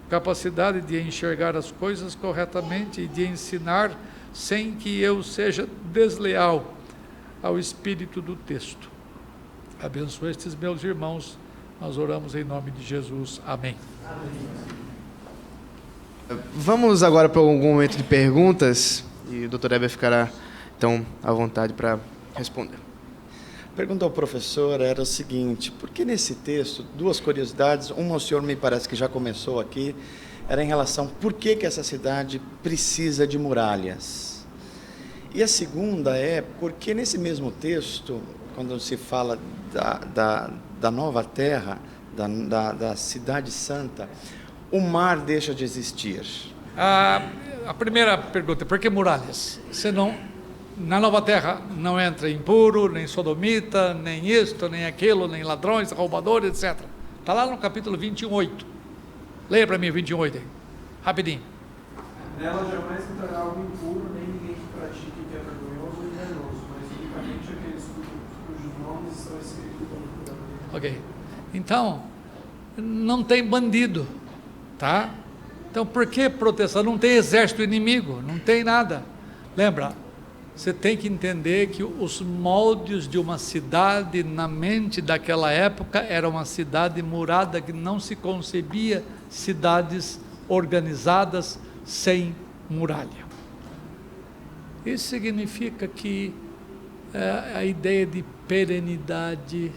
capacidade de enxergar as coisas corretamente e de ensinar sem que eu seja desleal ao espírito do texto. Abençoa estes meus irmãos, nós oramos em nome de Jesus. Amém. Vamos agora para algum momento de perguntas, e o Dr. Heber ficará, então, à vontade para responder. pergunta ao professor era o seguinte: por que nesse texto, duas curiosidades, uma o senhor me parece que já começou aqui, era em relação por que essa cidade precisa de muralhas. E a segunda é porque nesse mesmo texto, quando se fala da nova terra, da cidade santa, o mar deixa de existir. A primeira pergunta, por que muralhas? Na nova terra não entra impuro, nem sodomita, nem isto, nem aquilo, nem ladrões, roubadores, etc. Está lá no capítulo 21:8. Leia para mim 21:8 aí, rapidinho. Nela jamais entrará algo impuro, nem ninguém que pratique o que é vergonhoso ou enganoso, mas unicamente aqueles cujos nomes estão escritos no livro da vida. Ok. Então, não tem bandido, tá? Então, por que proteção? Não tem exército inimigo, não tem nada. Lembra, você tem que entender que os moldes de uma cidade na mente daquela época era uma cidade murada, que não se concebia cidades organizadas sem muralha. Isso significa que a ideia de perenidade,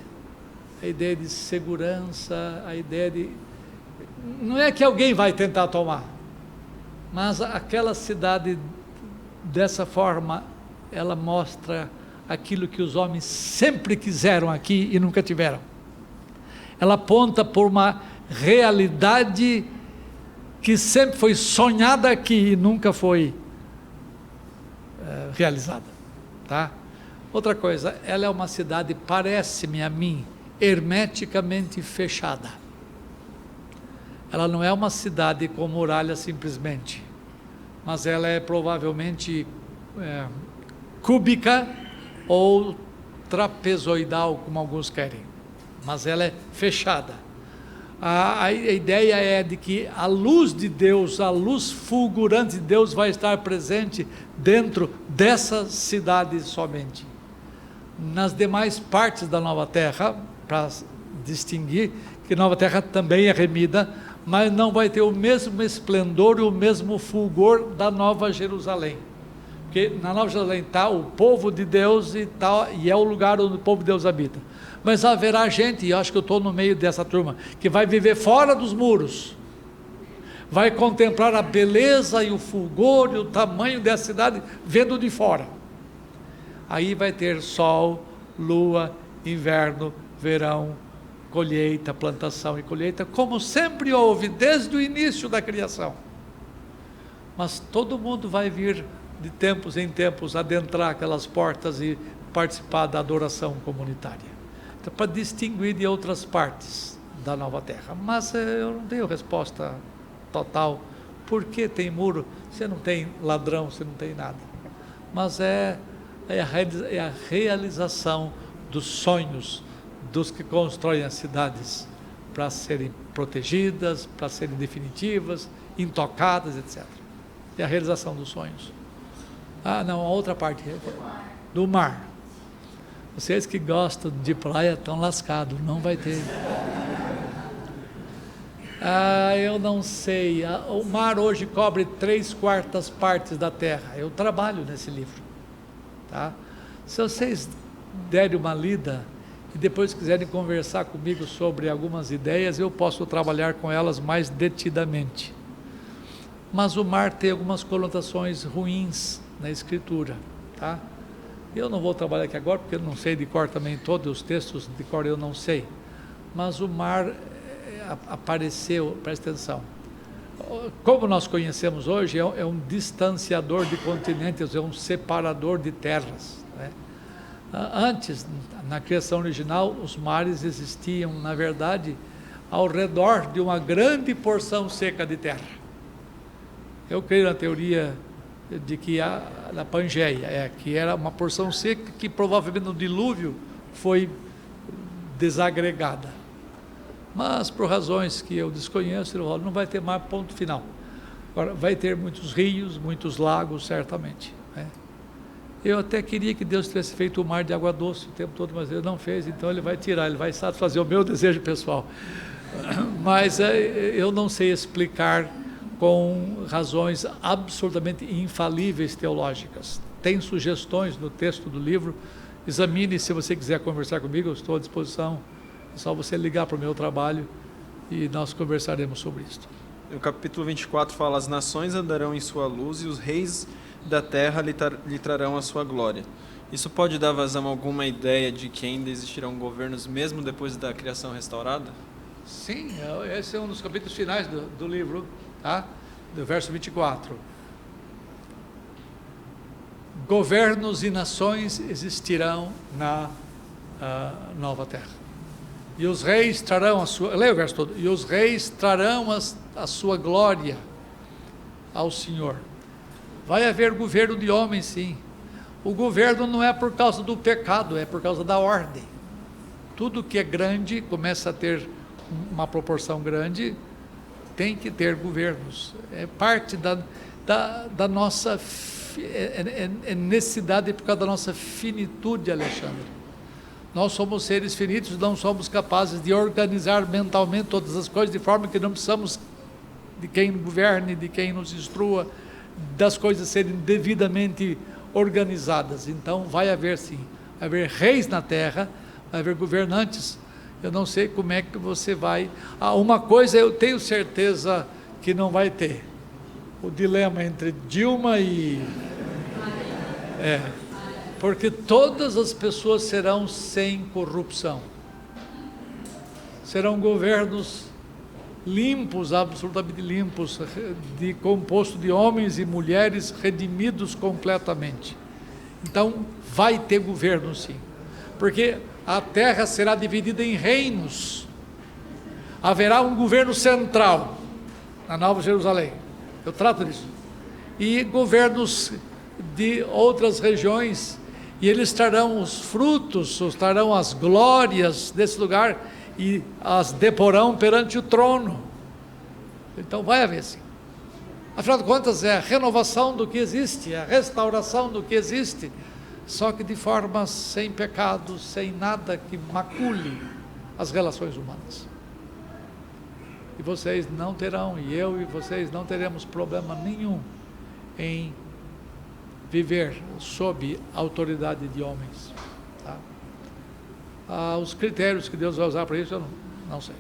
a ideia de segurança, a ideia de... Não é que alguém vai tentar tomar, mas aquela cidade, dessa forma, ela mostra aquilo que os homens sempre quiseram aqui e nunca tiveram. Ela aponta por uma realidade que sempre foi sonhada aqui e nunca foi realizada, tá? Outra coisa, ela é uma cidade, parece-me a mim, hermeticamente fechada. Ela não é uma cidade com muralha simplesmente, mas ela é provavelmente cúbica ou trapezoidal, como alguns querem, mas ela é fechada. A ideia é de que a luz de Deus, a luz fulgurante de Deus vai estar presente dentro dessa cidade somente. Nas demais partes da Nova Terra, para distinguir que Nova Terra também é remida, mas não vai ter o mesmo esplendor e o mesmo fulgor da Nova Jerusalém. Porque na Nova Jerusalém está o povo de Deus e é o lugar onde o povo de Deus habita. Mas haverá gente, e eu acho que eu estou no meio dessa turma, que vai viver fora dos muros, vai contemplar a beleza e o fulgor e o tamanho dessa cidade, vendo de fora. Aí vai ter sol, lua, inverno, verão, colheita, plantação e colheita, como sempre houve desde o início da criação. Mas todo mundo vai vir de tempos em tempos adentrar aquelas portas e participar da adoração comunitária. Então, para distinguir de outras partes da Nova Terra. Mas eu não tenho resposta total. Por que tem muro? Você não tem ladrão, você não tem nada. Mas é a realização dos sonhos dos que constroem as cidades para serem protegidas, para serem definitivas, intocadas, etc. É a realização dos sonhos. A outra parte do mar. Vocês que gostam de praia estão lascados, não vai ter. Eu não sei. O mar hoje cobre 3/4 partes da terra. Eu trabalho nesse livro, tá? Se vocês derem uma lida e depois quiserem conversar comigo sobre algumas ideias, eu posso trabalhar com elas mais detidamente. Mas o mar tem algumas conotações ruins na escritura, tá? Eu não vou trabalhar aqui agora, porque eu não sei de cor também, todos os textos de cor eu não sei, mas o mar apareceu, presta atenção, como nós conhecemos hoje, é um distanciador de continentes, é um separador de terras, né? Antes, na criação original, os mares existiam, na verdade, ao redor de uma grande porção seca de terra. Eu creio na teoria de que na Pangeia, que era uma porção seca que provavelmente no dilúvio foi desagregada. Mas por razões que eu desconheço, não vai ter mar, ponto final. Agora, vai ter muitos rios, muitos lagos, certamente, né? Eu até queria que Deus tivesse feito o mar de água doce o tempo todo, mas Ele não fez, então Ele vai tirar, Ele vai satisfazer o meu desejo pessoal. Mas eu não sei explicar com razões absolutamente infalíveis teológicas. Tem sugestões no texto do livro examine. Se você quiser conversar comigo, eu estou à disposição. É só você ligar para o meu trabalho e nós conversaremos sobre isso. O capítulo 24 fala: as nações andarão em sua luz e os reis da terra lhe trarão a sua glória. Isso pode dar vazão a alguma ideia de que ainda existirão governos mesmo depois da criação restaurada? Sim, esse é um dos capítulos finais do livro, tá? Do verso 24. Governos e nações existirão na nova terra. E os reis trarão a sua... Leia o verso todo. E os reis trarão a sua glória ao Senhor. Vai haver governo de homens, sim. O governo não é por causa do pecado, é por causa da ordem. Tudo que é grande, começa a ter uma proporção grande, tem que ter governos. É parte da nossa necessidade, por causa da nossa finitude, Alexandre. Nós somos seres finitos, não somos capazes de organizar mentalmente todas as coisas, de forma que não precisamos de quem governe, de quem nos instrua, das coisas serem devidamente organizadas. Então vai haver sim, vai haver reis na terra, vai haver governantes. Eu não sei como é que você vai... uma coisa eu tenho certeza que não vai ter: o dilema entre Dilma e... porque todas as pessoas serão sem corrupção, serão governos limpos, absolutamente limpos, composto de homens e mulheres redimidos completamente. Então vai ter governo sim, porque a terra será dividida em reinos. Haverá um governo central na Nova Jerusalém, eu trato disso, e governos de outras regiões, e eles trarão os frutos, trarão as glórias desse lugar e as deporão perante o trono. Então vai haver sim. Afinal de contas, é a renovação do que existe, é a restauração do que existe, só que de forma sem pecado, sem nada que macule as relações humanas. E vocês não terão, e eu e vocês não teremos problema nenhum em viver sob a autoridade de homens. Tá? Os critérios que Deus vai usar para isso, eu não sei.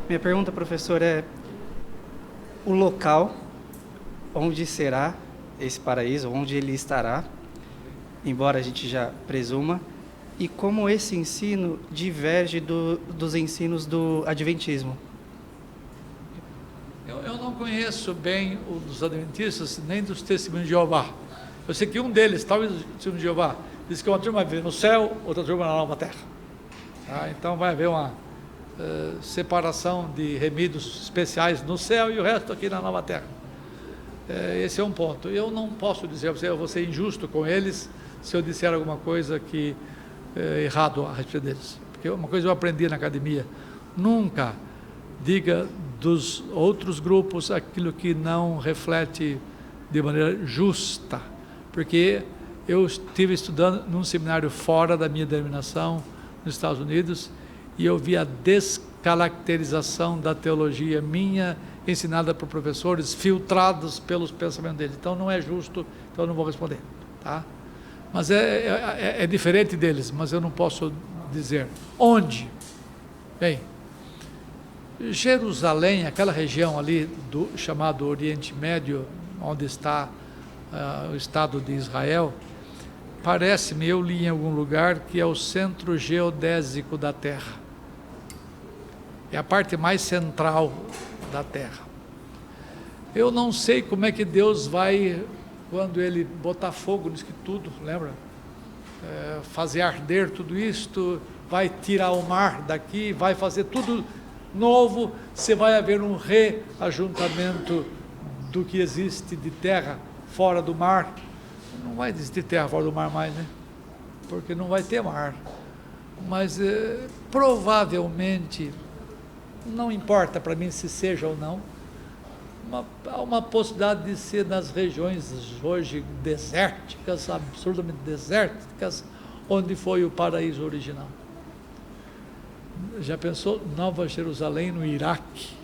Minha pergunta, professor, é o local onde será esse paraíso, onde ele estará, embora a gente já presuma, e como esse ensino diverge dos ensinos do Adventismo. Eu não conheço bem o dos Adventistas, nem dos Testemunhos de Jeová. Eu sei que um deles, talvez o Testemunho de Jeová, diz que uma turma vai viver no céu, outra turma na nova terra. Tá? Então vai haver uma separação de remidos especiais no céu e o resto aqui na nova terra. Esse é um ponto. Eu não posso dizer a você, eu vou ser injusto com eles se eu disser alguma coisa que é errado a respeito deles. Porque uma coisa eu aprendi na academia: nunca diga dos outros grupos aquilo que não reflete de maneira justa, porque eu estive estudando num seminário fora da minha denominação, nos Estados Unidos, e eu vi a descaracterização da teologia minha, ensinada por professores, filtrados pelos pensamentos deles. Então não é justo, então eu não vou responder, tá? Mas é diferente deles, mas eu não posso dizer onde. Bem, Jerusalém, aquela região ali chamado Oriente Médio, onde está o Estado de Israel, parece-me, eu li em algum lugar, que é o centro geodésico da Terra. É a parte mais central da Terra. Eu não sei como é que Deus vai, quando Ele botar fogo nisso tudo, lembra? Fazer arder tudo isto, vai tirar o mar daqui, vai fazer tudo novo, você vai haver um reajuntamento do que existe de terra fora do mar. Não vai existir terra fora do mar mais, né? Porque não vai ter mar. Mas provavelmente, não importa para mim se seja ou não, há uma possibilidade de ser nas regiões hoje desérticas, absurdamente desérticas, onde foi o paraíso original. Já pensou Nova Jerusalém no Iraque?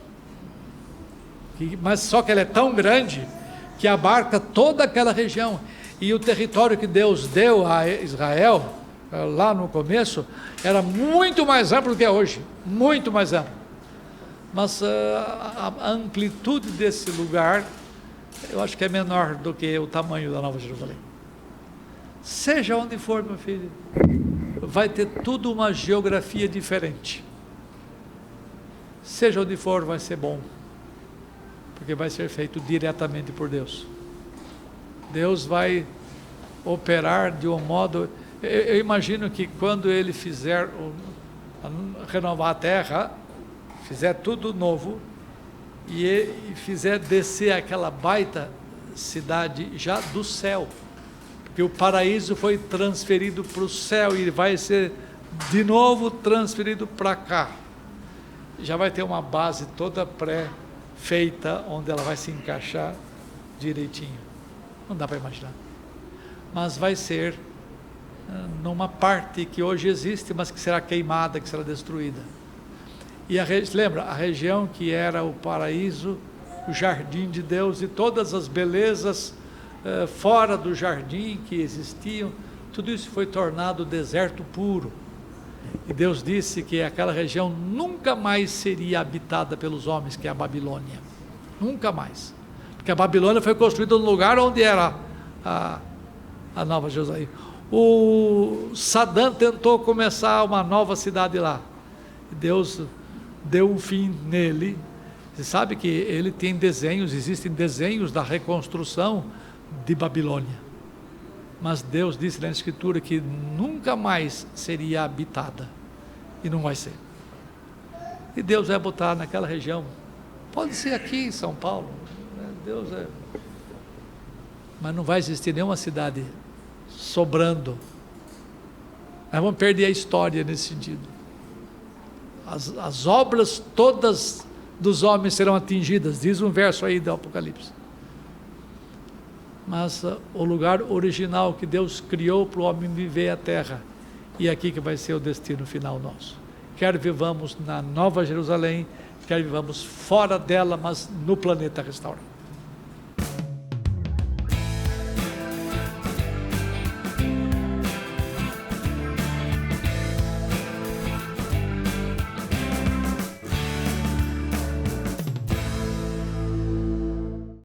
Mas só que ela é tão grande que abarca toda aquela região, E o território que Deus deu a Israel, lá no começo, era muito mais amplo do que é hoje, muito mais amplo. Mas a amplitude desse lugar, eu acho que é menor do que o tamanho da Nova Jerusalém. Seja onde for, meu filho, vai ter tudo uma geografia diferente. Seja onde for, vai ser bom, porque vai ser feito diretamente por Deus. Deus vai operar de um modo... Eu imagino que quando Ele fizer, renovar a terra, fizer tudo novo, e fizer descer aquela baita cidade já do céu, porque o paraíso foi transferido para o céu, e vai ser de novo transferido para cá. Já vai ter uma base toda pré-feita, onde ela vai se encaixar direitinho. Não dá para imaginar. Mas vai ser numa parte que hoje existe, mas que será queimada, que será destruída. E lembra, a região que era o paraíso, o jardim de Deus, e todas as belezas fora do jardim que existiam, tudo isso foi tornado deserto puro. E Deus disse que aquela região nunca mais seria habitada pelos homens, que é a Babilônia. Nunca mais. Porque a Babilônia foi construída no lugar onde era a Nova Jerusalém. O Saddam tentou começar uma nova cidade lá. Deus deu um fim nele. Você sabe que ele tem desenhos, existem desenhos da reconstrução de Babilônia. Mas Deus disse na Escritura que nunca mais seria habitada. E não vai ser. E Deus vai botar naquela região. Pode ser aqui em São Paulo. Deus é. Mas não vai existir nenhuma cidade sobrando. Nós vamos perder a história nesse sentido. As obras todas dos homens serão atingidas, diz um verso aí do Apocalipse. Mas o lugar original que Deus criou para o homem viver é a terra, e é aqui que vai ser o destino final nosso. Quer vivamos na Nova Jerusalém, quer vivamos fora dela, mas no planeta restaurado.